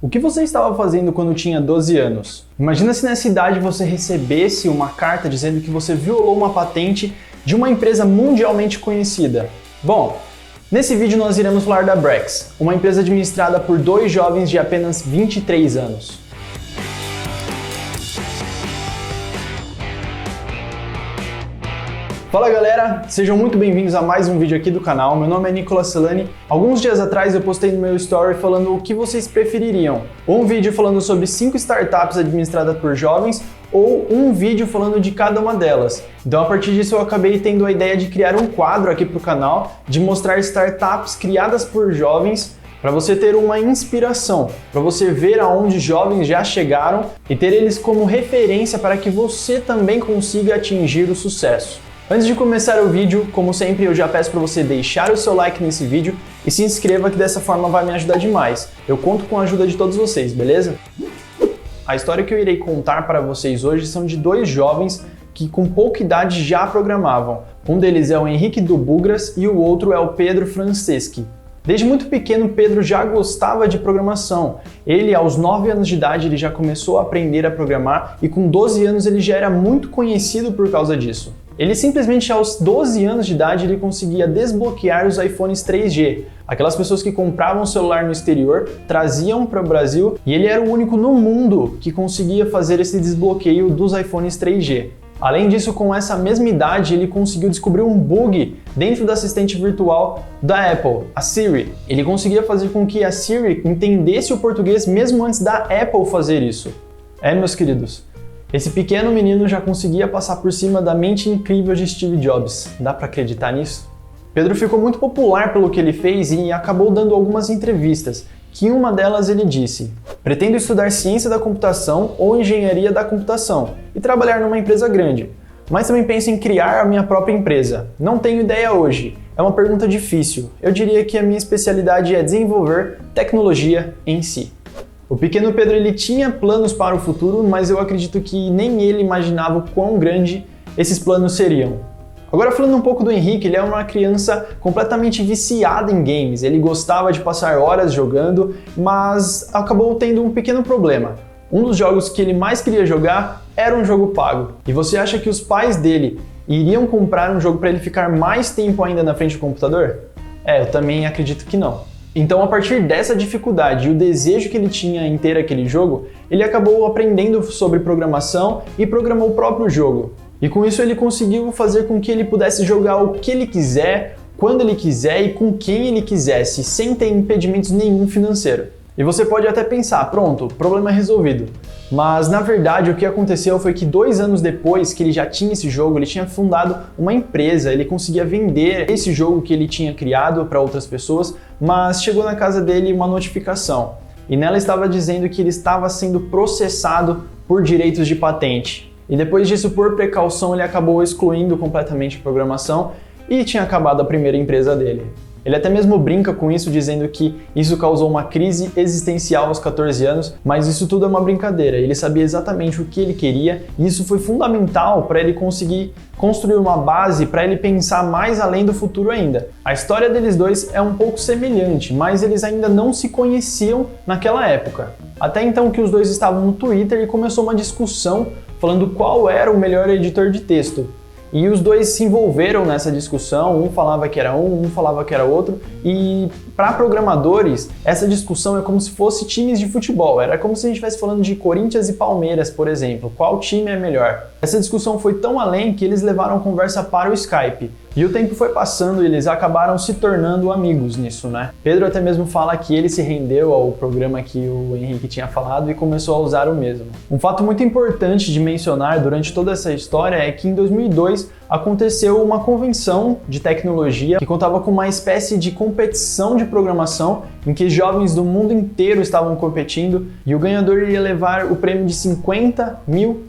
O que você estava fazendo quando tinha 12 anos? Imagina se nessa idade você recebesse uma carta dizendo que você violou uma patente de uma empresa mundialmente conhecida. Bom, nesse vídeo nós iremos falar da Brex, uma empresa administrada por dois jovens de apenas 23 anos. Fala galera, sejam muito bem-vindos a mais um vídeo aqui do canal. Meu nome é Nicolas Celani. Alguns dias atrás eu postei no meu story falando o que vocês prefeririam. Ou um vídeo falando sobre 5 startups administradas por jovens, ou um vídeo falando de cada uma delas. Então a partir disso eu acabei tendo a ideia de criar um quadro aqui para o canal, de mostrar startups criadas por jovens, para você ter uma inspiração, para você ver aonde jovens já chegaram e ter eles como referência para que você também consiga atingir o sucesso. Antes de começar o vídeo, como sempre, eu já peço para você deixar o seu like nesse vídeo e se inscreva, que dessa forma vai me ajudar demais. Eu conto com a ajuda de todos vocês, beleza? A história que eu irei contar para vocês hoje são de dois jovens que com pouca idade já programavam. Um deles é o Henrique do Bugras e o outro é o Pedro Franceschi. Desde muito pequeno, Pedro já gostava de programação. Ele, aos 9 anos de idade, ele já começou a aprender a programar e com 12 anos ele já era muito conhecido por causa disso. Ele simplesmente aos 12 anos de idade ele conseguia desbloquear os iPhones 3G. Aquelas pessoas que compravam um celular no exterior, traziam para o Brasil e ele era o único no mundo que conseguia fazer esse desbloqueio dos iPhones 3G. Além disso, com essa mesma idade, ele conseguiu descobrir um bug dentro da assistente virtual da Apple, a Siri. Ele conseguia fazer com que a Siri entendesse o português mesmo antes da Apple fazer isso. Meus queridos, esse pequeno menino já conseguia passar por cima da mente incrível de Steve Jobs. Dá para acreditar nisso? Pedro ficou muito popular pelo que ele fez e acabou dando algumas entrevistas, que em uma delas ele disse: "Pretendo estudar ciência da computação ou engenharia da computação e trabalhar numa empresa grande, mas também penso em criar a minha própria empresa. Não tenho ideia hoje. É uma pergunta difícil. Eu diria que a minha especialidade é desenvolver tecnologia em si." O pequeno Pedro ele tinha planos para o futuro, mas eu acredito que nem ele imaginava o quão grande esses planos seriam. Agora falando um pouco do Henrique, ele é uma criança completamente viciada em games. Ele gostava de passar horas jogando, mas acabou tendo um pequeno problema. Um dos jogos que ele mais queria jogar era um jogo pago. E você acha que os pais dele iriam comprar um jogo para ele ficar mais tempo ainda na frente do computador? Eu também acredito que não. Então, a partir dessa dificuldade e o desejo que ele tinha em ter aquele jogo, ele acabou aprendendo sobre programação e programou o próprio jogo. E com isso ele conseguiu fazer com que ele pudesse jogar o que ele quiser, quando ele quiser e com quem ele quisesse, sem ter impedimentos nenhum financeiro. E você pode até pensar, pronto, problema resolvido. Mas na verdade o que aconteceu foi que 2 anos depois que ele já tinha esse jogo, ele tinha fundado uma empresa, ele conseguia vender esse jogo que ele tinha criado para outras pessoas, mas chegou na casa dele uma notificação. E nela estava dizendo que ele estava sendo processado por direitos de patente. E depois disso, por precaução, ele acabou excluindo completamente a programação e tinha acabado a primeira empresa dele. Ele até mesmo brinca com isso, dizendo que isso causou uma crise existencial aos 14 anos, mas isso tudo é uma brincadeira. Ele sabia exatamente o que ele queria e isso foi fundamental para ele conseguir construir uma base para ele pensar mais além do futuro ainda. A história deles dois é um pouco semelhante, mas eles ainda não se conheciam naquela época. Até então que os dois estavam no Twitter e começou uma discussão falando qual era o melhor editor de texto. E os dois se envolveram nessa discussão, um falava que era um falava que era outro, e para programadores, essa discussão é como se fosse times de futebol, era como se a gente estivesse falando de Corinthians e Palmeiras, por exemplo, qual time é melhor. Essa discussão foi tão além que eles levaram a conversa para o Skype, e o tempo foi passando e eles acabaram se tornando amigos nisso, né? Pedro até mesmo fala que ele se rendeu ao programa que o Henrique tinha falado e começou a usar o mesmo. Um fato muito importante de mencionar durante toda essa história é que em 2002 aconteceu uma convenção de tecnologia que contava com uma espécie de competição de programação em que jovens do mundo inteiro estavam competindo e o ganhador iria levar o prêmio de $50 mil.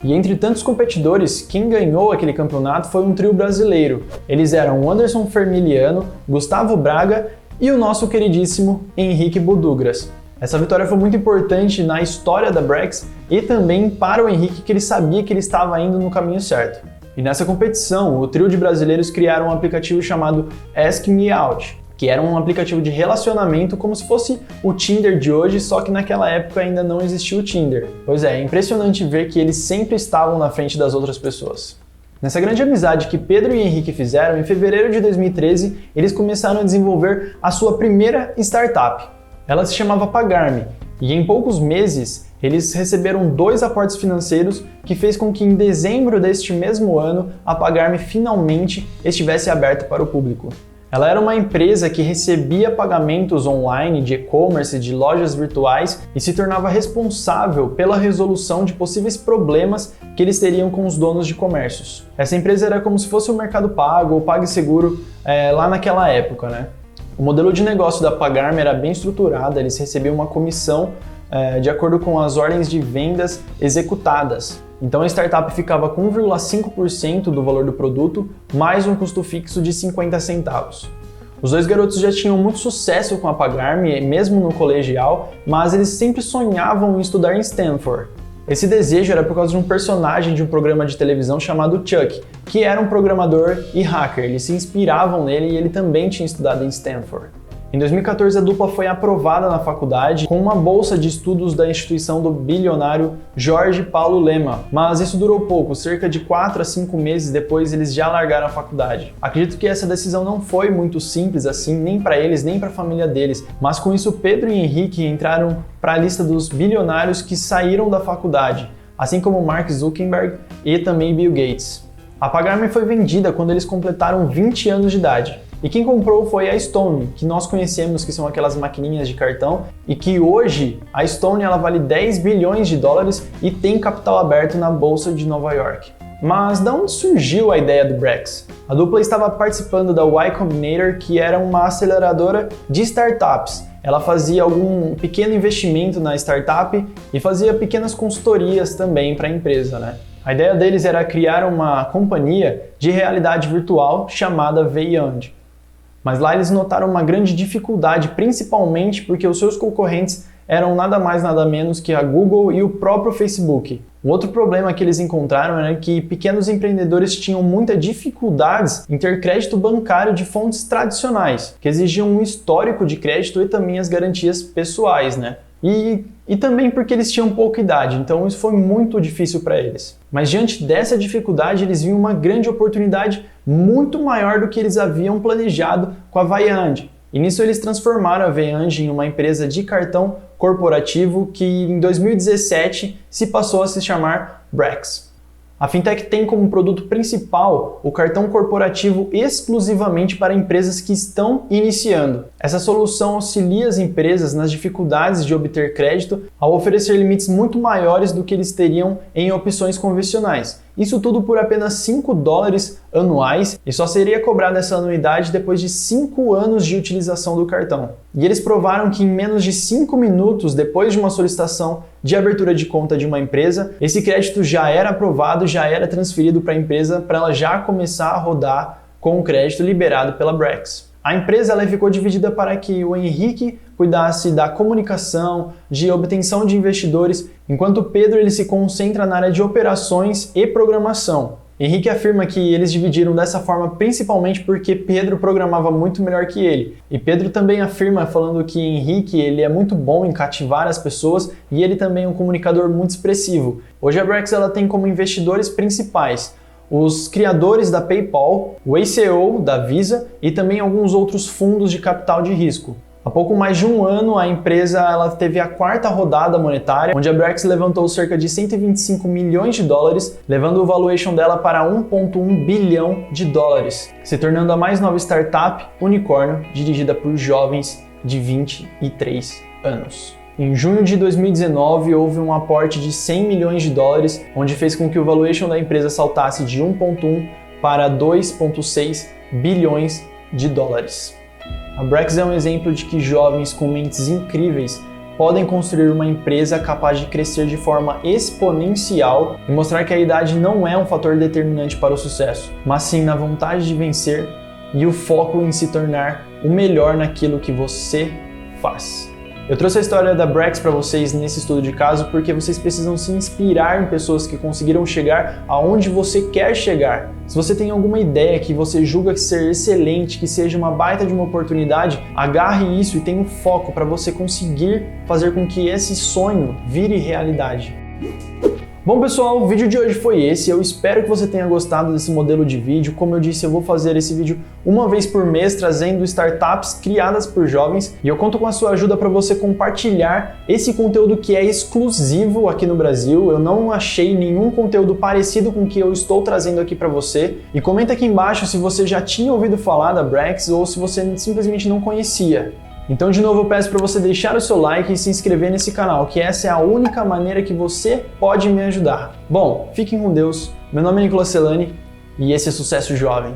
E entre tantos competidores, quem ganhou aquele campeonato foi um trio brasileiro. Eles eram o Anderson Fermiliano, Gustavo Braga e o nosso queridíssimo Henrique Budugras. Essa vitória foi muito importante na história da Brex e também para o Henrique, que ele sabia que ele estava indo no caminho certo. E nessa competição, o trio de brasileiros criaram um aplicativo chamado Ask Me Out. que era um aplicativo de relacionamento como se fosse o Tinder de hoje, só que naquela época ainda não existia o Tinder. Pois é impressionante ver que eles sempre estavam na frente das outras pessoas. Nessa grande amizade que Pedro e Henrique fizeram, em fevereiro de 2013, eles começaram a desenvolver a sua primeira startup. Ela se chamava Pagar.me, e em poucos meses eles receberam 2 aportes financeiros que fez com que em dezembro deste mesmo ano a Pagar.me finalmente estivesse aberta para o público. Ela era uma empresa que recebia pagamentos online de e-commerce, de lojas virtuais e se tornava responsável pela resolução de possíveis problemas que eles teriam com os donos de comércios. Essa empresa era como se fosse o Mercado Pago ou PagSeguro lá naquela época, né? O modelo de negócio da Pagar.me era bem estruturado, eles recebiam uma comissão de acordo com as ordens de vendas executadas. Então a startup ficava com 1,5% do valor do produto, mais um custo fixo de 50 centavos. Os 2 garotos já tinham muito sucesso com a Pagar.me, mesmo no colegial, mas eles sempre sonhavam em estudar em Stanford. Esse desejo era por causa de um personagem de um programa de televisão chamado Chuck, que era um programador e hacker. Eles se inspiravam nele e ele também tinha estudado em Stanford. Em 2014, a dupla foi aprovada na faculdade com uma bolsa de estudos da instituição do bilionário Jorge Paulo Lema, mas isso durou pouco, cerca de 4 a 5 meses depois eles já largaram a faculdade. Acredito que essa decisão não foi muito simples assim, nem para eles, nem para a família deles, mas com isso Pedro e Henrique entraram para a lista dos bilionários que saíram da faculdade, assim como Mark Zuckerberg e também Bill Gates. A Pagar.me foi vendida quando eles completaram 20 anos de idade. E quem comprou foi a Stone, que nós conhecemos que são aquelas maquininhas de cartão, e que hoje a Stone ela vale 10 bilhões de dólares e tem capital aberto na Bolsa de Nova York. Mas de onde surgiu a ideia do Brex? A dupla estava participando da Y Combinator, que era uma aceleradora de startups. Ela fazia algum pequeno investimento na startup e fazia pequenas consultorias também para a empresa, né? A ideia deles era criar uma companhia de realidade virtual chamada Beyond. Mas lá eles notaram uma grande dificuldade, principalmente porque os seus concorrentes eram nada mais nada menos que a Google e o próprio Facebook. Um outro problema que eles encontraram era que pequenos empreendedores tinham muitas dificuldades em ter crédito bancário de fontes tradicionais, que exigiam um histórico de crédito e também as garantias pessoais, né? E também porque eles tinham pouca idade, então isso foi muito difícil para eles. Mas diante dessa dificuldade, eles viam uma grande oportunidade muito maior do que eles haviam planejado com a Vaeyand. E nisso eles transformaram a Vaeyand em uma empresa de cartão corporativo que em 2017 se passou a se chamar Brex. A fintech tem como produto principal o cartão corporativo exclusivamente para empresas que estão iniciando. Essa solução auxilia as empresas nas dificuldades de obter crédito ao oferecer limites muito maiores do que eles teriam em opções convencionais. Isso tudo por apenas $5 anuais e só seria cobrada essa anuidade depois de 5 anos de utilização do cartão. E eles provaram que em menos de 5 minutos depois de uma solicitação de abertura de conta de uma empresa, esse crédito já era aprovado, já era transferido para a empresa para ela já começar a rodar com o crédito liberado pela Brex. A empresa ela ficou dividida para que o Henrique cuidasse da comunicação, de obtenção de investidores, enquanto o Pedro ele se concentra na área de operações e programação. Henrique afirma que eles dividiram dessa forma principalmente porque Pedro programava muito melhor que ele. E Pedro também afirma falando que Henrique ele é muito bom em cativar as pessoas e ele também é um comunicador muito expressivo. Hoje a Brex ela tem como investidores principais os criadores da PayPal, o ACO da Visa e também alguns outros fundos de capital de risco. Há pouco mais de um ano, a empresa ela teve a 4ª rodada monetária, onde a Brex levantou cerca de 125 milhões de dólares, levando o valuation dela para 1,1 bilhão de dólares, se tornando a mais nova startup unicórnio dirigida por jovens de 23 anos. Em junho de 2019, houve um aporte de 100 milhões de dólares, onde fez com que o valuation da empresa saltasse de 1,1 para 2,6 bilhões de dólares. A Brex é um exemplo de que jovens com mentes incríveis podem construir uma empresa capaz de crescer de forma exponencial e mostrar que a idade não é um fator determinante para o sucesso, mas sim na vontade de vencer e o foco em se tornar o melhor naquilo que você faz. Eu trouxe a história da Brex para vocês nesse estudo de caso porque vocês precisam se inspirar em pessoas que conseguiram chegar aonde você quer chegar. Se você tem alguma ideia que você julga ser excelente, que seja uma baita de uma oportunidade, agarre isso e tenha um foco para você conseguir fazer com que esse sonho vire realidade. Bom pessoal, o vídeo de hoje foi esse, eu espero que você tenha gostado desse modelo de vídeo. Como eu disse, eu vou fazer esse vídeo uma vez por mês, trazendo startups criadas por jovens, e eu conto com a sua ajuda para você compartilhar esse conteúdo que é exclusivo aqui no Brasil. Eu não achei nenhum conteúdo parecido com o que eu estou trazendo aqui para você, e comenta aqui embaixo se você já tinha ouvido falar da Brex ou se você simplesmente não conhecia. Então, de novo, eu peço para você deixar o seu like e se inscrever nesse canal, que essa é a única maneira que você pode me ajudar. Bom, fiquem com Deus. Meu nome é Nicolas Celani e esse é Sucesso Jovem.